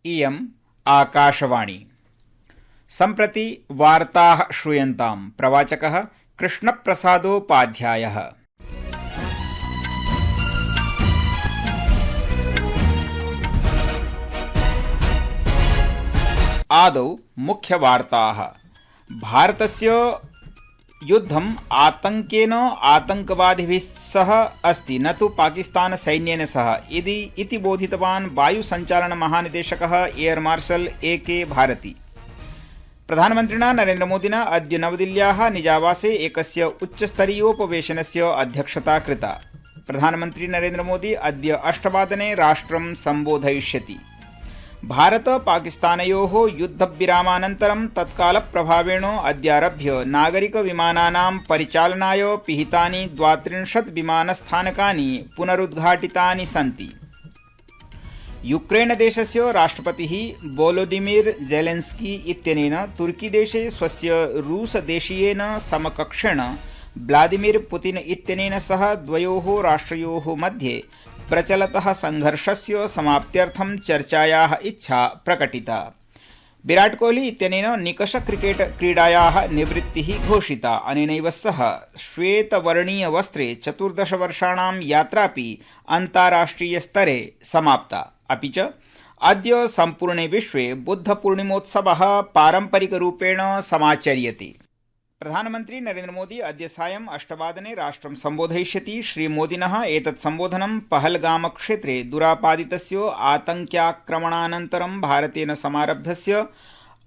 इयम् आकाशवाणी। सम्प्रति वार्ताः श्रूयन्ताम्। प्रवाचकः कृष्णप्रसादोपाध्यायः। आदौ मुख्यवार्ताः। भारतस्य युद्धम् आतंकेन आतंकवादिभिः सह अस्ति, न तु पाकिस्तान सैन्येन सह इति बोधितवान् वायुसञ्चालन महानिदेशकः एयर मार्शल ए.के. भारती। प्रधानमन्त्रिणा नरेन्द्रमोदिना अद्य नवदिल्ल्याः निजावासे एकस्य उच्चस्तरीयोपवेशनस्य अध्यक्षता कृता। प्रधानमन्त्री नरेन्द्रमोदी अद्य 8 राष्ट्रं सम्बोधयिष्यति। भारत पाकिस्तानयोः युद्धविरामानन्तरं तत्कालप्रभावेण अद्यारभ्य नागरिकविमानानां परिचालनाय पिहितानि 32 विमानस्थानकानि पुनरुद्घाटितानि सन्ति। यूक्रेनदेशस्य राष्ट्रपतिः वोलोडिमिर ज़ेलेन्स्की इत्यनेन तुर्कीदेशे स्वस्य रूसदेशीयेन समकक्षेण व्लादिमिर पुतिन इत्यनेन सह द्वयोः राष्ट्रयोः मध्ये प्रचलतः संघर्षस्य समाप्त्यर्थं चर्चायाः इच्छा प्रकटिता। विराट कोहली इत्यनेन निकष क्रिकेट क्रीडायाः निवृत्तिः घोषिता। अनेनैव सह श्वेतवर्णीयवस्त्रे 14 वर्षाणां यात्रापि अन्ताराष्ट्रियस्तरे समाप्ता। अपि च अद्य सम्पूर्णे विश्वे बुद्धपूर्णिमोत्सवः पारम्परिकरूपेण समाचर्यते। प्रधानमन्त्री नरेन्द्रमोदी अद्य सायं 8 राष्ट्रं सम्बोधयिष्यति। श्रीमोदिनः एतत् सम्बोधनं पहलगामक्षेत्रे दुरापादितस्य आतङ्क्याक्रमणानन्तरं भारतेन समारब्धस्य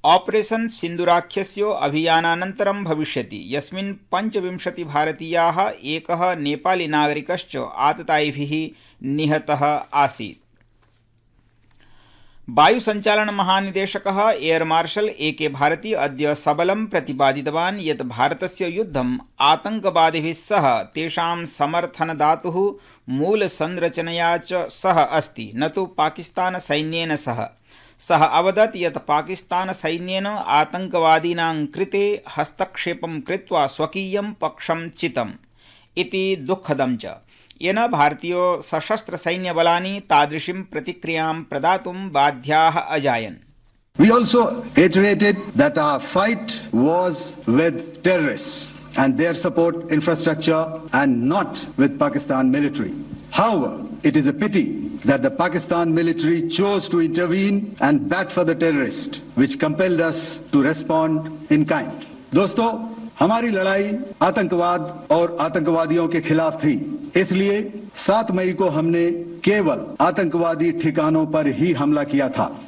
ऑपरेशन सिन्दूराख्यस्य अभियानानन्तरं भविष्यति, यस्मिन् 25 भारतीयाः एकः नेपाली नागरिकश्च आततायिभिः निहतः आसीत्। वायुसञ्चालन महानिदेशकः एयर मार्शल ए.के. भारती अद्य सबलं प्रतिपादितवान् यत् भारतस्य युद्धम् आतङ्कवादिभिः सह तेषां समर्थनदातुः मूलसंरचनया च सह अस्ति, न तु पाकिस्तान सैन्येन सह। सः अवदत् यत् पाकिस्तान सैन्येन आतङ्कवादीनां कृते हस्तक्षेपं कृत्वा स्वकीयं पक्षं चितम् इति दुःखदं च, येन भारतीय सशस्त्र सैन्यबलानि तादृशीं प्रतिक्रियां प्रदातुं बाध्याः अजायन्। We also iterated that our fight was with terrorists and their support infrastructure and not with Pakistan military. However, it is a pity that the Pakistan military chose to intervene and bat for the terrorists, which compelled us to respond in kind. दोस्तों, हमारी लड़ाई आतंकवाद और आतंकवादियों के खिलाफ थी, इसलिए 7 मई को हमने केवल आतंकवादी ठिकानों पर ही हमला किया था।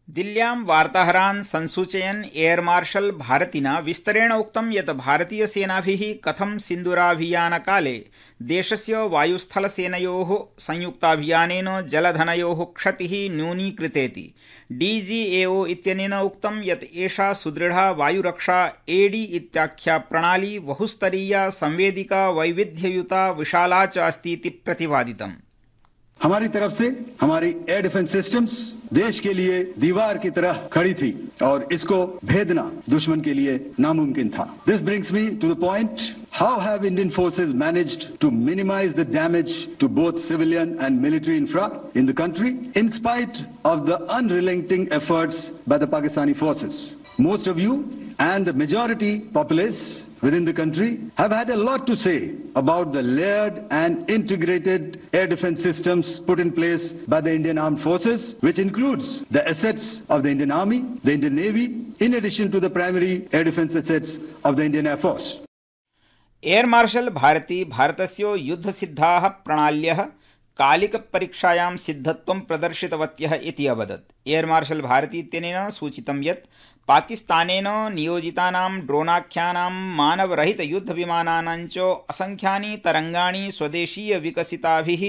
दिल्ल्यां वार्ताहरान् संसूचयन् एयर मार्शल भारतिना विस्तरेण उक्तं यत् भारतीयसेनाभिः कथं सिन्दूराभियानकाले देशस्य वायुस्थलसेनयोः संयुक्ताभियानेन जलधनयोः क्षतिः न्यूनीकृतेति। डीजीएओ इत्यनेन उक्तं यत् एषा सुदृढा वायुरक्षा एडी इत्याख्या प्रणाली बहुस्तरीया, संवेदिका, वैविध्ययुता, विशाला च अस्ति इति प्रतिपादितम्। हमारी तरफ से हमारी एयर डिफेंस सिस्टम्स देश के लिए दीवार की तरह खड़ी थी और इसको भेदना दुश्मन के लिए नामुमकिन था। This brings me to the point, how have Indian forces managed to minimize the damage to both civilian and military infra in the country in spite of the unrelenting efforts by the Pakistani forces? Most of you and the majority populace within the country have had a lot to say about the layered and integrated air defense systems put in place by the Indian Armed Forces, which includes the assets of the Indian Army, the Indian Navy, in addition to the primary air defense assets of the Indian Air Force. Air marshal Bharti भारतस्य युद्धसिद्धाः प्रणाल्यः कालिकपरीक्षायां सिद्धत्वं प्रदर्शितवत्यः इति अवदत्। Air marshal Bharti इत्यनेन सूचितं यत् पाकिस्तानेन नियोजितानां ड्रोनाख्यानां मानवरहितयुद्धविमानानां च असंख्यानि तरंगाणि स्वदेशीयविकसिताभिः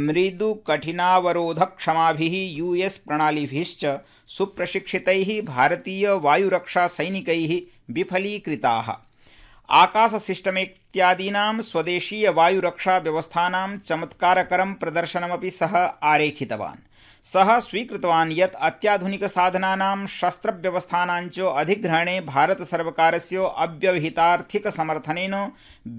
मृदुकठिनावरोधक्षमाभिः US प्रणालीभिश्च सुप्रशिक्षितैः भारतीयवायुरक्षासैनिकैः विफलीकृताः। आकाश system इत्यादीनां स्वदेशीय वायुरक्षा व्यवस्थानां चमत्कारकरं प्रदर्शनमपि सः आरेखितवान्। सः स्वीकृतवान् यत् अत्याधुनिक साधनानां शस्त्रव्यवस्थानां च अधिग्रहणे भारतसर्वकारस्य अव्यवहितार्थिक समर्थनेन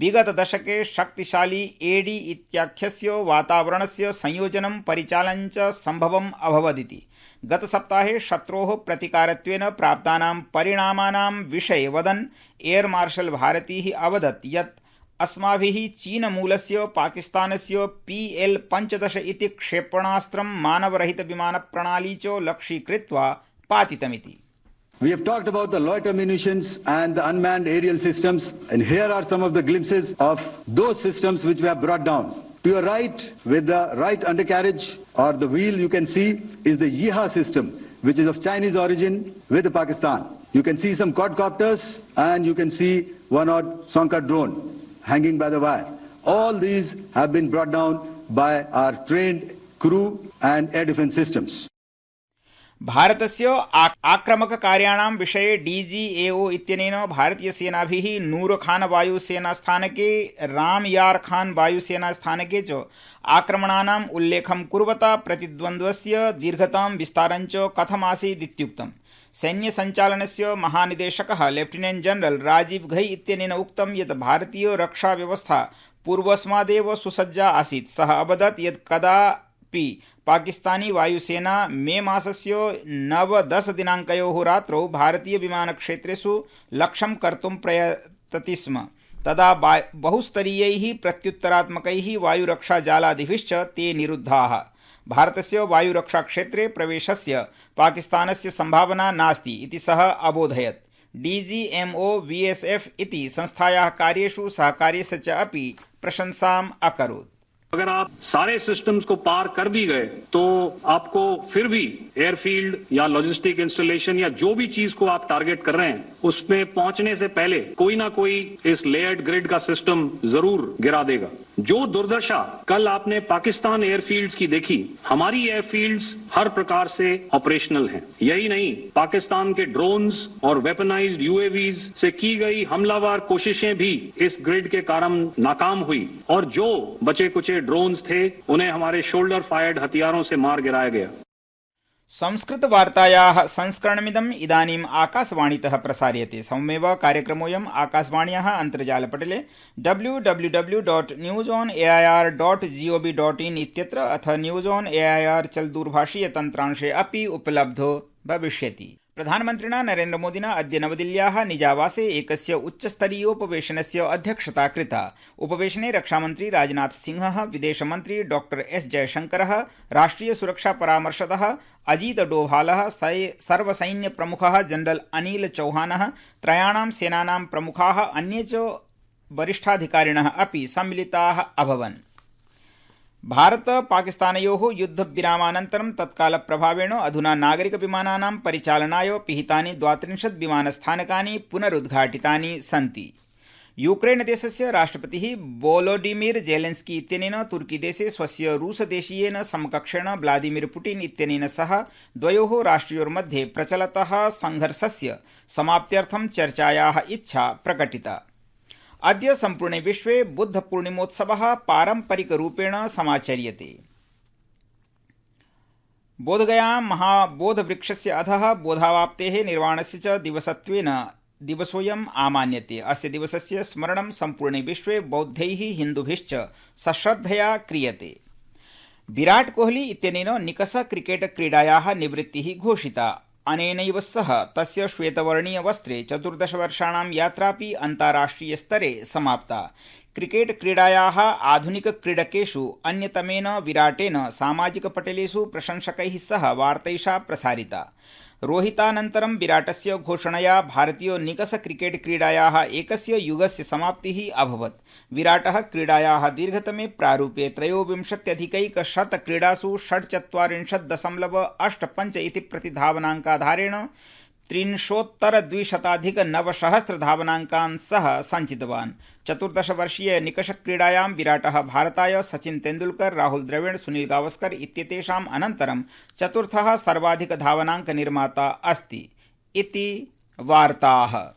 विगत दशके शक्तिशाली एडी इत्याख्यस्य वातावरणस्य संयोजनं परिचालनं च सम्भवम् अभवदिति। गतसप्ताहे शत्रोः प्रतिकारत्वेन प्राप्तानां परिणामानां विषये वदन् एयर मार्शल भारतीः अवदत् यत् अस्माभिः चीनमूलस्य पाकिस्तानस्य PL-15 इति क्षेपणास्त्रं मानवरहितविमानप्रणाली च लक्ष्यीकृत्वा पातितमिति। We have talked about the loiter munitions and the unmanned aerial systems, and here are some of the glimpses of those systems which we have brought down. To your right, with the right undercarriage or the wheel, you can see is the Yeeha system, which is of Chinese origin with Pakistan. You can see some quadcopters and you can see one odd Sonka drone hanging by the wire. All these have been brought down by our trained crew and air defense systems. भारतस्य आक्रमककार्याणां विषये DGAO इत्यनेन भारतीयसेनाभिः नूरखान वायुसेनास्थानके रामयार खान वायुसेनास्थानके च आक्रमणानाम् उल्लेखं कुर्वता प्रतिद्वन्द्वस्य दीर्घतां विस्तारञ्च कथमासीदित्युक्तम्। सैन्यसञ्चालनस्य महानिदेशकः lieutenant general Rajiv Ghai इत्यनेन उक्तं यत् भारतीय रक्षाव्यवस्था पूर्वस्मादेव सुसज्जा आसीत्। सः अवदत् यत् कदापि पाकिस्तानी वायुसेना मे मासस्य 9-10 दिनाङ्कयोः रात्रौ भारतीय विमानक्षेत्रेषु लक्ष्यं कर्तुं प्रयतति स्म। तदा बहुस्तरीयैः प्रत्युत्तरात्मकैः वायुरक्षाजालादिभिश्च ते निरुद्धाः। भारतस्य वायुरक्षाक्षेत्रे प्रवेशस्य पाकिस्तानस्य सम्भावना नास्ति इति सः अबोधयत्। DGMO VSF इति संस्थायाः कार्येषु सहकार्यस्य च अपि प्रशंसाम् अकरोत्। अगर आप सारे सिस्टम्स को पार कर भी गए तो आपको फिर भी एयरफील्ड या लॉजिस्टिक इंस्टॉलेशन या जो भी चीज को आप टारगेट कर रहे हैं उसमें पहुंचने से पहले कोई ना कोई इस लेयर्ड ग्रिड का सिस्टम जरूर गिरा देगा। जो दुर्दशा कल आपने पाकिस्तान एयरफील्ड्स की देखी, हमारी एयरफील्ड्स हर प्रकार से ऑपरेशनल हैं। यही नहीं, पाकिस्तान के ड्रोन्स और वेपनाइज्ड UAVs से की गई हमलावर कोशिशें भी इस ग्रिड के कारण नाकाम हुई और जो बचे कुचे ड्रोन्स थे उन्हें हमारे शोल्डर फायर्ड हथियारों से मार गिराया गया। संस्कृतवार्तायाः संस्करणमिदम् इदानीम् आकाशवाणीतः प्रसार्यते। सममेव कार्यक्रमोऽयम् आकाशवाण्याः अन्तर्जालपटले www.newsonair.gov.in इत्यत्र अथ न्यूज़ ऑन एआईआर चलदूरभाषीयतन्त्रांशे अपि उपलब्धो भविष्यति। प्रधानमन्त्रिणा नरेन्द्रमोदिना अद्य नवदिल्ल्याः निजावासे एकस्य उच्चस्तरीयोपवेशनस्य अध्यक्षता कृता। उपवेशने रक्षामन्त्री राजनाथ सिंहः, विदेशमन्त्री डॉक्टर S जयशंकरः, राष्ट्रियसुरक्षापरामर्शदः अजीत डोभालः, सर्वसैन्यप्रमुखः जनरल अनिल चौहानः, त्रयाणां सेनानां प्रमुखाः अन्ये च वरिष्ठाधिकारिणः अपि सम्मिलिताः अभवन्। भारत पाकिस्तानयोः युद्धविरामानन्तरं तत्कालप्रभावेण अधुना नागरिकविमानानां परिचालनाय पिहितानि 32 विमानस्थानकानि पुनरुद्घाटितानि सन्ति। यूक्रेनदेशस्य राष्ट्रपतिः वोलोडिमिर जेलेन्स्की इत्यनेन तुर्कीदेशे स्वस्य रूसदेशीयेन समकक्षेण व्लादिमिर पुटिन इत्यनेन सह द्वयोः राष्ट्रयोर्मध्ये प्रचलतः संघर्षस्य समाप्त्यर्थं चर्चायाः इच्छा प्रकटिता। अद्य सम्पूर्णे विश्वे बुद्धपूर्णिमोत्सवः पारम्परिकरूपेण समाचर्यते। बोधगयां महाबोधवृक्षस्य अधः बोधावाप्तेः निर्वाणस्य च दिवसत्वेन दिवसोऽयम् आमान्यते। अस्य दिवसस्य स्मरणं सम्पूर्णे विश्वे बौद्धैः हिन्दुभिश्च सश्रद्धया क्रियते। विराट कोहली इत्यनेन निकष क्रिकेट क्रीडायाः निवृत्तिः घोषिता। अनेनैव सह तस्य श्वेतवर्णीयवस्त्रे 14 वर्षाणां यात्रापि अन्ताराष्ट्रियस्तरे समाप्ता। क्रिकेट क्रीडायाः आधुनिकक्रीडकेषु अन्यतमेन विराटेन सामाजिकपटलेषु प्रशंसकैः सह वार्तैषा प्रसारिता। रोहितानन्तरं विराटस्य घोषणया भारतीय निकष क्रिकेट क्रीडायाः एकस्य युगस्य समाप्तिः अभवत्। विराटः क्रीडायाः दीर्घतमे प्रारूपे 23+100 क्रीडासु 46.85 इति प्रतिधावनाङ्काधारेण 3,200+ धावनाङ्कान् सह सञ्चितवान्। 14-वर्षीय निकषक्रीडायां विराटः भारताय सचिन तेंदुलकर, राहुल द्रविड़, सुनील गावस्कर इत्येतेषाम् अनन्तरं चतुर्थः सर्वाधिकधावनाङ्कनिर्माता अस्ति इति वार्ताः।